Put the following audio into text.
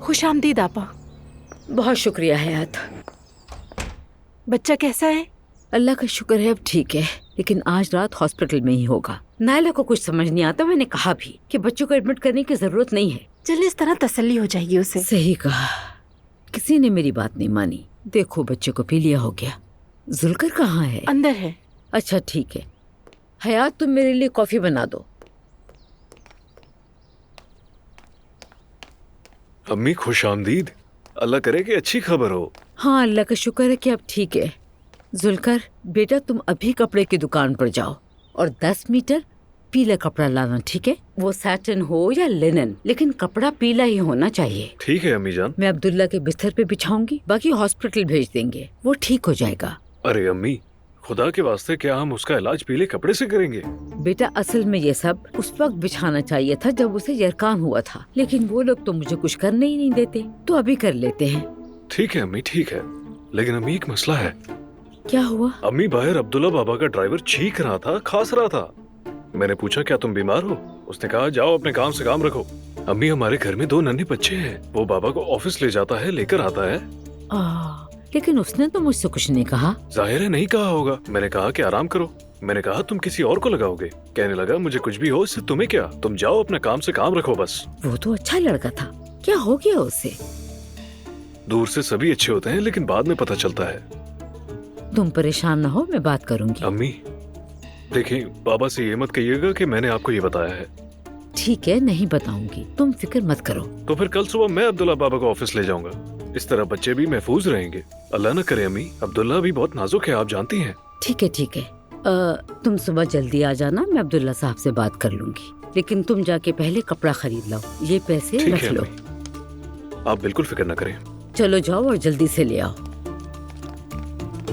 खुश आमदीद आपा। बहुत शुक्रिया हयात। बच्चा कैसा है? अल्लाह का शुक्र है अब ठीक है, लेकिन आज रात हॉस्पिटल में ही होगा। नायला को कुछ समझ नहीं आता, मैंने कहा भी कि बच्चों को एडमिट करने की जरूरत नहीं है। चलिए इस तरह तसल्ली हो जाएगी उसे। सही कहा, किसी ने मेरी बात नहीं मानी। देखो बच्चे को पी लिया हो गया। जुलकर कहाँ है? अंदर है। अच्छा ठीक है, हयात तुम मेरे लिए कॉफी बना दो। अम्मी खुश आमदीद। अल्लाह करे कि अच्छी खबर हो। हाँ अल्लाह का शुक्र है कि अब ठीक है। जुलकर बेटा तुम अभी कपड़े की दुकान पर जाओ और 10 मीटर पीला कपड़ा लाना, ठीक है? वो सैटिन हो या लिनन, लेकिन कपड़ा पीला ही होना चाहिए। ठीक है अम्मी जान। मैं अब्दुल्ला के बिस्तर पे बिछाऊंगी, बाकी हॉस्पिटल भेज देंगे, वो ठीक हो जाएगा। अरे अम्मी, खुदा के वास्ते क्या हम उसका इलाज पीले कपड़े से करेंगे? बेटा असल में ये सब उस वक्त बिछाना चाहिए था जब उसे यरकान हुआ था, लेकिन वो लोग तो मुझे कुछ करने ही नहीं देते, तो अभी कर लेते हैं। ठीक है अम्मी ठीक है, लेकिन अम्मी एक मसला है। क्या हुआ? अम्मी बाहर अब्दुल्ला बाबा का ड्राइवर चीख रहा था, खांस रहा था। मैंने पूछा क्या तुम बीमार हो? उसने कहा जाओ अपने काम से काम रखो। अम्मी हमारे घर में 2 नन्हे बच्चे हैं, वो बाबा को ऑफिस ले जाता है, लेकर आता है। लेकिन उसने तो मुझसे कुछ नहीं कहा। जाहिर है नहीं कहा होगा। मैंने कहा कि आराम करो। मैंने कहा तुम किसी और को लगाओगे। कहने लगा मुझे कुछ भी हो इससे तुम्हें क्या, तुम जाओ अपने काम से काम रखो बस। वो तो अच्छा लड़का था, क्या हो गया उसे? दूर से सभी अच्छे होते हैं, लेकिन बाद में पता चलता है। तुम परेशान न हो, मैं बात करूंगी। अम्मी देखिए, बाबा से ये मत कहिएगा कि मैंने आपको ये बताया है। ठीक है, नहीं बताऊंगी, तुम फिक्र मत करो। तो फिर कल सुबह मैं अब्दुल्ला बाबा को ऑफिस ले जाऊंगा, इस तरह बच्चे भी महफूज रहेंगे। अल्लाह न करे अम्मी, अब्दुल्ला भी बहुत नाजुक है, आप जानती हैं। ठीक है ठीक है, तुम सुबह जल्दी आ जाना, मैं अब्दुल्ला साहब से बात कर लूंगी, लेकिन तुम जाके पहले कपड़ा खरीद लाओ। ये पैसे ठीक रख है लो। अम्मी, आप बिल्कुल फिक्र न करें। चलो जाओ और जल्दी से ले आओ।